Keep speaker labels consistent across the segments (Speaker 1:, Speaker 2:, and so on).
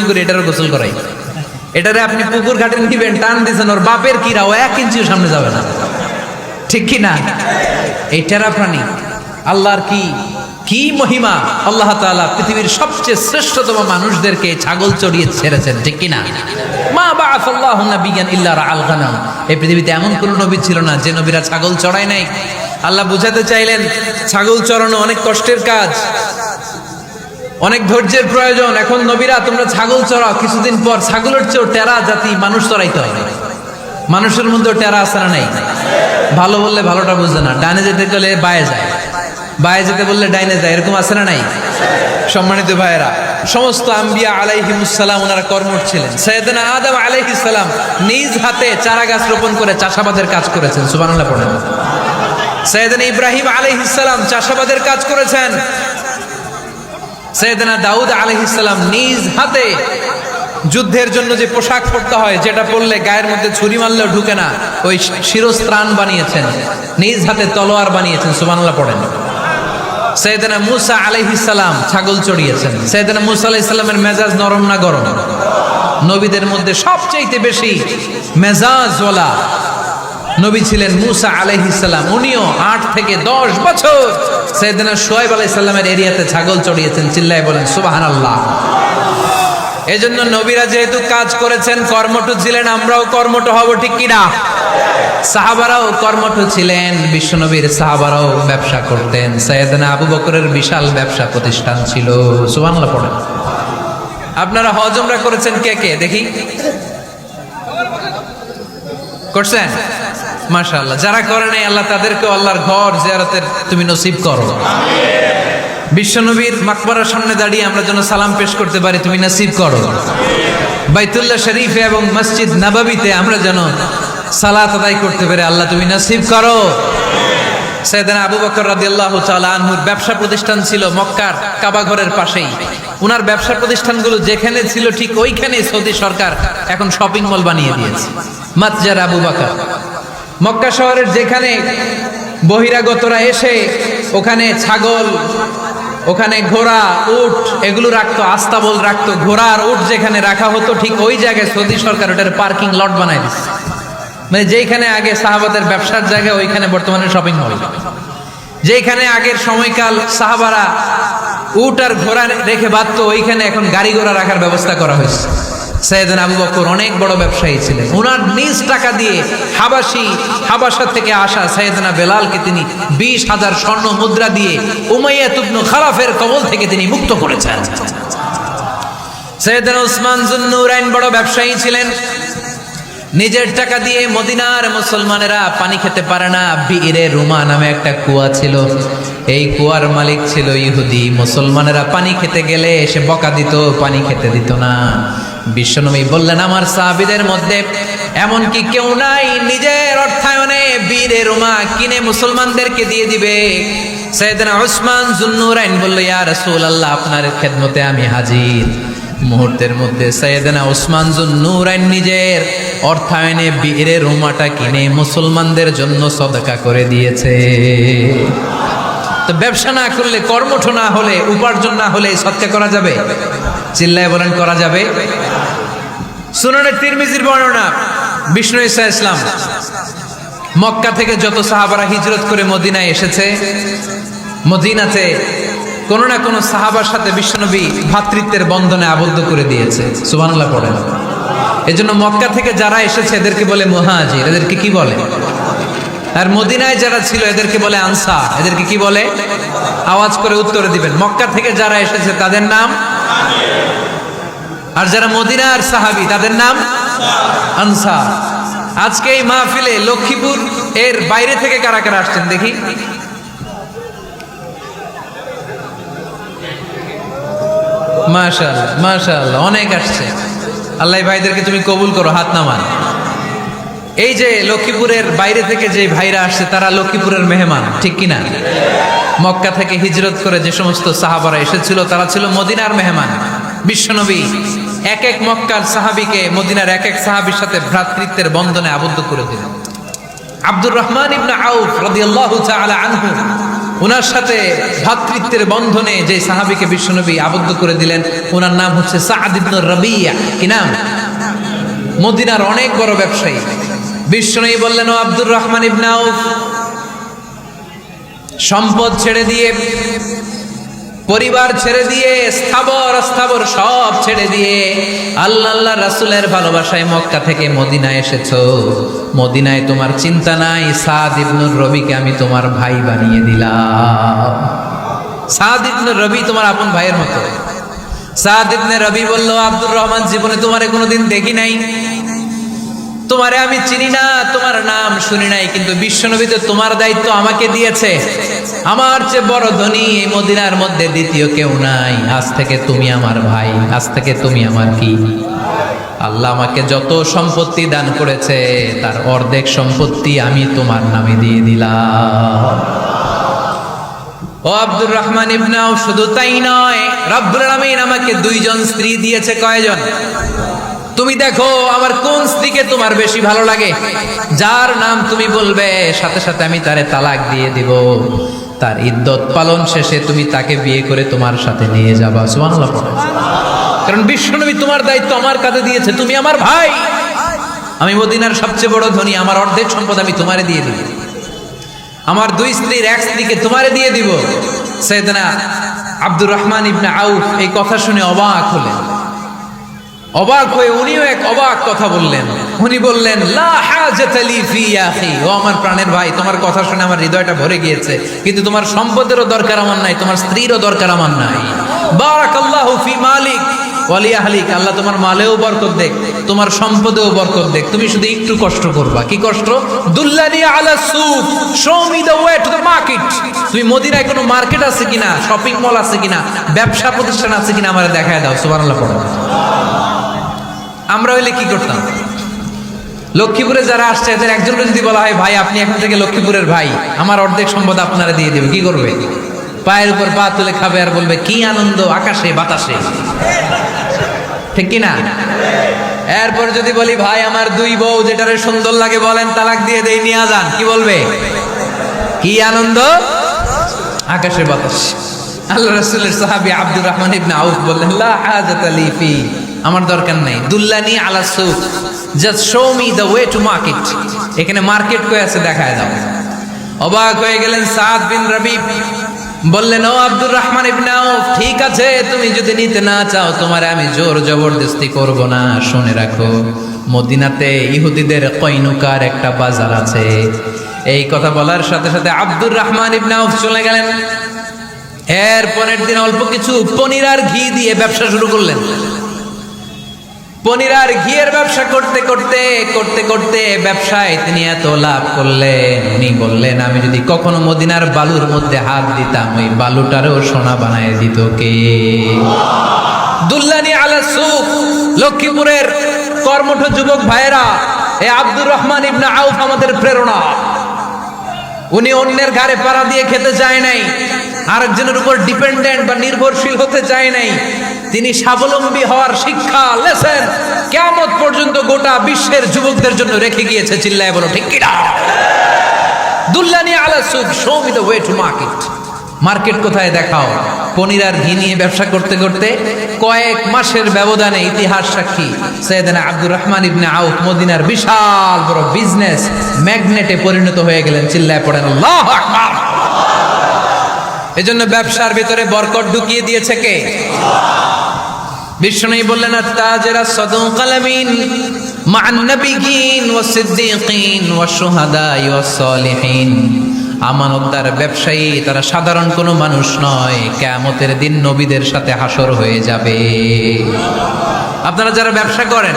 Speaker 1: করে এটারও গোসল করাই। এটারে আপনি পুকুর ঘাটে নিবেন, টান দিয়েছেন, ওর বাপের কিরা ও 1 ইঞ্চিও সামনে যাবে না, ঠিক কি না? এই টেরা প্রাণী আল্লাহর কি কি মহিমা! আল্লাহ তাআলা পৃথিবীর সবচেয়ে শ্রেষ্ঠতম মানুষদেরকে ছাগল চড়িয়ে ছেড়েছেন, ঠিক কি না? মা বাআসাল্লাহু নাবিয়ান ইল্লা রাআল গানাম। এই পৃথিবীতে এমন কোন নবী ছিল না যে নবীরা ছাগল চড়ায় নাই। আল্লাহ বুঝাতে চাইলেন ছাগল চড়ানো অনেক কষ্টের কাজ, অনেক ধৈর্যের প্রয়োজন। এখন নবীরা তোমরা ছাগল চড়াও, কিছুদিন পর ছাগলের চেয়েও টেরা জাতি মানুষ চড়াইতে হবে। মানুষের মধ্যে টেরা আছে না নাই? ভালো বললে ভালোটা বুঝে না, ডানে যেতে গেলে বায়ে যায়, বায়ে যেতে বললে ডাইনে যায়, এরকম আছে না নাই? সম্মানিত ভাইয়েরা, সমস্ত আম্বিয়া আলাইহিমুস সালাম ওনারা কর্মঠ ছিলেন। সাইয়েদনা আদম আলাইহিস সালাম নিজ হাতে চারা গাছ রোপণ করে চাষাবাদের কাজ করেছেন, সুবহানাল্লাহ পড়েন। সাইয়েদনা ইব্রাহিম আলাইহিস সালাম চাষাবাদের কাজ করেছেন। সাইয়েদনা দাউদ আলাইহিস সালাম নিজ হাতে যুদ্ধের জন্য যে পোশাক পরতে হয়, যেটা পরলে গায়ের মধ্যে ছুরি মারলেও ঢুকে না, ওই শিরস্ত্রাণ বানিয়েছেন, নিজ হাতে তলোয়ার বানিয়েছেন, সুবহানাল্লাহ পড়েন। সাইয়েদনা মূসা আলাইহিস সালাম ছাগল চড়িয়েছেন। সাইয়েদনা মূসা আলাইহিস সালামের মেজাজ নরম না গরম? নবীদের মধ্যে সবচেয়ে বেশি মেজাজওয়ালা নবী ছিলেন মূসা আলাইহিস সালাম। উনিও 8 থেকে 10 বছর সাইয়েদনা শুআয়ব আলাইহিস সালামের এরিয়াতে ছাগল চড়িয়েছেন। চিল্লায় বলেন সুবহানাল্লাহ। এজন্য নবীরা যেহেতু কাজ করেছেন, কর্মঠ ছিলেন, আমরাও কর্মঠ হব, ঠিক কি না? সাহাবারাও কর্মঠ ছিলেন, বিশ্বনবীর সাহাবারাও ব্যবসা করতেন। সাইয়েদনা আবু বকরের বিশাল ব্যবসা প্রতিষ্ঠান ছিল, সুবহানাল্লাহ পড়েন। আপনারা হজ উমরা করেছেন কে কে দেখি? করছেন? মাশাআল্লাহ। যারা করে নাই আল্লাহ তাদেরকে আল্লাহর ঘর জিয়ারতের তুমি নসিব করো। বিশ্বনবীর মাকবারার সামনে দাঁড়িয়ে আমরা যেন সালাম পেশ করতে পারি, তুমি নসিব করো। বাইতুল্লাহ শরীফে এবং মসজিদ নববীতে আমরা যেন সালাত আদায় করতে পারি, আল্লাহ তুমি নসিব করো। সাইয়েদনা আবু বকর রাদিয়াল্লাহু তাআলা আনহুর ব্যবসা প্রতিষ্ঠান ছিল মক্কার কাবা ঘরের পাশেই। উনার ব্যবসা প্রতিষ্ঠানগুলো যেখানে ছিল ঠিক ওইখানেই সৌদি সরকার এখন শপিং মল বানিয়ে দিয়েছে, মাতজার আবু বকর। মক্কা শহরের যেখানে বহিরাগতরা এসে ওখানে ছাগল, ওখানে ঘোড়া, উট এগুলো রাখতো, আস্তাবল রাখতো, ঘোড়া আর উট যেখানে রাখা হতো ঠিক ওই জায়গায় সৌদি সরকার ওটার পার্কিং লট বানাই দিচ্ছে। মানে যেখানে আগে সাহাবাদের ব্যবসার জায়গা, ওইখানে বর্তমানে শপিং মল। যেখানে আগের সময়কাল সাহাবারা উট আর ঘোড়া রেখে বাঁধতো, ওইখানে এখন গাড়ি ঘোড়া রাখার ব্যবস্থা করা হয়েছে। সাইয়েদনা আবু বকর অনেক বড় ব্যবসায়ী ছিলেন। ওনার নিজ টাকা দিয়ে হাবাসা থেকে আসা সাইয়েদনা বেলালকে তিনি 20,000 স্বর্ণ মুদ্রা দিয়ে উমাইয়া ইবনে খালাফের কবল থেকে তিনি মুক্ত করেছেন। সাইয়েদনা উসমান যুন্নুরাইন বড় ব্যবসায়ী ছিলেন। নিজের টাকা দিয়ে মদিনার মুসলমানেরা পানি খেতে পারে না, বিরে রুমা নামে একটা কুয়া ছিল, এই কুয়ার মালিক ছিল ইহুদি। মুসলমানেরা পানি খেতে গেলে এসে বকা দিত, পানি খেতে দিত না। বিশ্বনবী বললেন আমার সাহাবীদের মধ্যে এমন কি কেউ নাই নিজের অর্থায়নে বিরে রুমা কিনে মুসলমানদেরকে দিয়ে দিবে? সাইয়েদনা উসমান যুন্নুরাইন বলল ইয়া রাসূলুল্লাহ, আপনার খেদমতে আমি হাজির। মুহূর্তের মধ্যে সাইয়েদনা উসমান যুন্নুরাইন নিজের অর্থায়নে বিরে রুমাটা কিনে মুসলমানদের জন্য সদকা করে দিয়েছে। তো ব্যবসা না করলে, কর্মঠ না হলে, উপার্জন না হলে সদকা করা যাবে? চিল্লায় বলেন করা যাবে? সুনানে তিরমিজির বর্ণনা, বিষ্ণু ঈসা ইসলাম মক্কা থেকে যত সাহাবারা হিজরত করে মদিনায় এসেছে, মদিনাতে কোন না কোন সাহাবার সাথে বিশ্বনবী ভ্রাতৃত্বের বন্ধনে আবদ্ধ করে দিয়েছে, সুবহানাল্লাহ পড়েন। এজন্য মক্কা থেকে যারা এসেছে এদেরকে বলে মুহাজির, এদেরকে কি বলে? আর মদিনায় যারা ছিল এদেরকে বলে আনসার, এদেরকে কি বলে? আওয়াজ করে উত্তরে দিবেন। মক্কা থেকে যারা এসেছে তাদের নাম, আর যারা মদিনার সাহাবী তাদের নাম আনসার। আজকে এই মাহফিলে লক্ষ্মীপুর এর বাইরে থেকে কারা কারা আসছেন দেখি? মাশাআল্লাহ মাশাআল্লাহ, অনেক আসছে। আল্লাহ ভাইদেরকে তুমি কবুল করো, হাত নামান। এই যে লক্ষ্মীপুরের বাইরে থেকে যে ভাইরা আসছে তারা লক্ষ্মীপুরের মেহমান, ঠিক কিনা? মক্কা থেকে হিজরত করে যে সমস্ত সাহাবারা এসেছিল তারা ছিল মদিনার মেহমান। বিশ্বনবী এক এক মক্কার সাহাবীকে মদিনার এক এক সাহাবীর সাথে ভ্রাতৃত্বের বন্ধনে আবদ্ধ করে দিলেন। আব্দুর রহমান ইবনে আউফ রাদিয়াল্লাহু তাআলা আনহু ওনার সাথে ভ্রাতৃত্বের বন্ধনে যে সাহাবীকে বিশ্বনবী আবদ্ধ করে দিলেন, ওনার নাম হচ্ছে সাদ ইবনে রাবিয়া। কি নাম? মদিনার অনেক বড় ব্যবসায়ী। বিশ্বনবী বললেন, ও আব্দুর রহমান ইবনে আউফ, সম্পদ ছেড়ে দিয়ে, পরিবার ছেড়ে দিয়ে, স্থাবর অস্থাবর সব ছেড়ে দিয়ে আল্লাহ রাসূলের ভালোবাসায় মক্কা থেকে মদিনায় এসেছো। মদিনায় তোমার চিন্তা নাই, সাদ ইবনে রবিকে আমি তোমার ভাই বানিয়ে দিলাম। সাদ ইবনে রবি তোমার আপন ভাইয়ের মতো। সাদ ইবনে রবি বলল, আব্দুর রহমান, জীবনে তোমারে কোনোদিন দেখি নাই, তোমারে আমি চিনি না, তোমার নাম শুনি নাই, কিন্তু বিশ্বনবী তো তোমার দায়িত্ব আমাকে দিয়েছে। আমার চেয়ে বড় ধনী এই মদিনার মধ্যে দ্বিতীয় কেউ নাই। আজ থেকে তুমি আমার ভাই, আজ থেকে তুমি আমার কি? আল্লাহ আমাকে যত সম্পত্তি দান করেছে তার অর্ধেক সম্পত্তি আমি তোমার নামে দিয়ে দিলাম। ও আব্দুর রহমান ইবনে আউফ, শুধু তাই নয়, রব্বুল আলামিন আমাকে দুইজন স্ত্রী দিয়েছে। কয়জন? তুমি দেখো আমার কোন স্ত্রীকে তোমার বেশি ভালো লাগে, যার নাম তুমি বলবে সাথে সাথে আমি তারে তালাক দিয়ে দিব। তার ইদ্যত পালন শেষে তুমি তাকে বিয়ে করে তোমার সাথে নিয়ে যাবা। সুবহানাল্লাহ। কারণ বিশ্বনবী তোমার দায়িত্ব আমার কাঁধে দিয়েছে, তুমি আমার ভাই। আমি মদিনার সবচেয়ে বড় ধনী, আমার অর্ধেক সম্পদ আমি তোমারে দিয়ে দিব। আমার দুই স্ত্রীর এক স্ত্রীকে তোমারে দিয়ে দিব। সাইয়েদনা আব্দুর রহমান ইবনে আউফ এই কথা শুনে অবাক হলেন। অবাক হয়ে উনিও এক অবাক কথা বললেন। উনি বললেন, লা হাজাতা লি ফি ইয়া আখি, ও আমার প্রাণের ভাই, তোমার কথা শুনে আমার হৃদয়টা ভরে গিয়েছে, কিন্তু তোমার সম্পদেরও দরকার আমার নাই, তোমার স্ত্রীরও দরকার আমার নাই। বারাকাল্লাহু ফি মালিক ওয়া লি আহলিক, আল্লাহ তোমার মালেও বরকত দেখ, তোমার সম্পদেও বরকত দেখ। তুমি শুধু একটু কষ্ট করবা। কি কষ্ট? দুল্লানি আলা সুক, show me the way to the market. তুমি মদিনায় কোনো মার্কেট আছে কিনা, শপিং মল আছে কিনা, ব্যবসা প্রতিষ্ঠান আছে কিনা আমারে দেখায় দাও। সুবহানাল্লাহ পড়ো। আমরা হইলে কি করতাম? লক্ষ্মীপুরে যারা আসছে এদের একজনকে যদি বলা হয়, ভাই আপনি এখন থেকে লক্ষ্মীপুরের ভাই, আমার অর্ধেক সম্পদ আপনারা দিয়ে দেবে, কি করবে? পায়ের উপর পা তুলে খাবে আর বলবে, কি আনন্দ আকাশে বাতাসে। ঠিক কিনা? এরপর যদি বলি, ভাই আমার দুই বউ, যেটারে সুন্দর লাগে বলেন তালাক দিয়ে দেই, নিয়ে যান, কি বলবে? কি আনন্দ আকাশে বাতাস। আল্লাহ রাসূলের সাহাবী আব্দুর রহমান ইবনে আউফ বললেন, লা হাজাতা লি ফি, আমার দরকার নাই। দুল্লানি আলা সুক, just show me the way to market. এখানে মার্কেট কই আছে দেখায় দাও। অবাক হয়ে গেলেন সাদ বিন রবি, বললেন, ও আব্দুর রহমান ইবনে আউফ, ঠিক আছে, তুমি যদি নিতে না চাও তোমারে আমি জোর জবরদস্তি করব না। শুনে রাখো, মদিনাতে ইহুদিদের কয়নুকার একটা বাজার আছে। এই কথা বলার সাথে সাথে আব্দুর রহমান ইবনে আউফ চলে গেলেন। এর পরের দিন অল্প কিছু পনির আর ঘি দিয়ে ব্যবসা শুরু করলেন। পনির আর ঘিয়ের ব্যবসা করতে করতে করতে করতে ব্যবসায় তিনি এত লাভ করলেন, উনি বললেন, আমি যদি কখনো মদিনার বালুর মধ্যে হাত দিতাম, ওই বালুটারও সোনা বানায় দিত কে? দুল্লানি আলা সুক। লক্ষ্মীপুরের কর্মঠ যুবক ভাইয়েরা, এই আব্দুর রহমান ইবনে আউফ আমাদের প্রেরণা। উনি অন্যের ঘাড়ে পাড়া দিয়ে খেতে চায় নাই, আরেকজনের উপর ডিপেন্ডেন্ট বা নির্ভরশীল হতে চায় নাই। তিনি স্বাবলম্বী হওয়ার শিক্ষা, লেসেন কিয়ামত পর্যন্ত গোটা বিশ্বের যুবকদের জন্য রেখে গিয়েছে। চিল্লায় বলো ঠিক কিনা? দুল্লানি আলা সুক, show me the way to market. Market কোথায় দেখাও। পনির আর ঘি নিয়ে ব্যবসা করতে করতে কয়েক মাসের ব্যবধানে ইতিহাস সাক্ষী সাইয়েদনা আব্দুর রহমান ইবনে আউফ মদিনার বিশাল বড় বিজনেস ম্যাগনেটে পরিণত হয়ে গেলেন। চিল্লায় পড়েন আল্লাহু আকবার। এজন্য ব্যবসার ভিতরে বরকত ঢুকিয়ে দিয়েছে কে? বিষ্ণু বললেন, আত-তাজিরা সাদুকাল আমিন মা'আন নাবিয়্যিন ওয়াস সিদ্দীকিন ওয়াস শুহাদা ওয়াস সালিহিন। আমানতদার ব্যবসায়ী তারা সাধারণ কোনো মানুষ নয়, কিয়ামতের দিন নবীদের সাথে হাসর হয়ে যাবে। আপনারা যারা ব্যবসা করেন,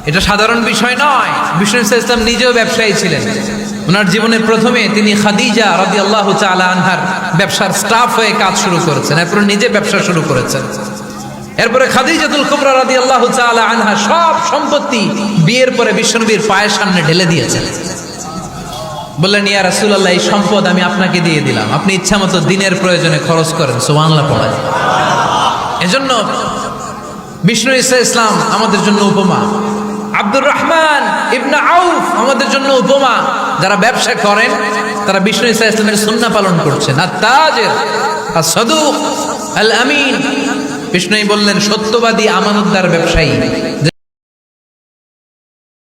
Speaker 1: এটা সাধারণ বিষয় নয়। বিষ্ণু ইসলাম নিজেও ব্যবসায়ী ছিলেন। ওনার জীবনের প্রথমে তিনি খাদিজা রাদিয়াল্লাহু তাআলা আনহার ব্যবসার স্টাফ হয়ে কাজ শুরু করেছেন, এরপর নিজে ব্যবসা শুরু করেছেন। এরপরে খাদিজাতুল কুবরা রাদিয়াল্লাহু তাআলা আনহা সব সম্পত্তি বিয়ের পরে বিশ্বনবীর পায়ের সামনে ঢেলে দিয়েছেন। বললেন, ইয়া রাসূলুল্লাহ, এই সম্পদ আমি আপনাকে দিয়ে দিলাম, আপনি ইচ্ছামতো দিনের প্রয়োজনে খরচ করেন। সুবহানাল্লাহ পড়া। এজন্য বিষ্ণু ইসলাম আমাদের জন্য উপমা, আব্দুর রহমান ইবনে আউফ আমাদের জন্য উপমা। যারা ব্যবসা করেন তারা বিষ্ণু ঈসা ইসলামের সুন্নাহ পালন করছেন। আত-তাজির আস-সাদুক আল-আমিন, বিষ্ণুই বললেন সত্যবাদী আমানতদার ব্যবসায়ী।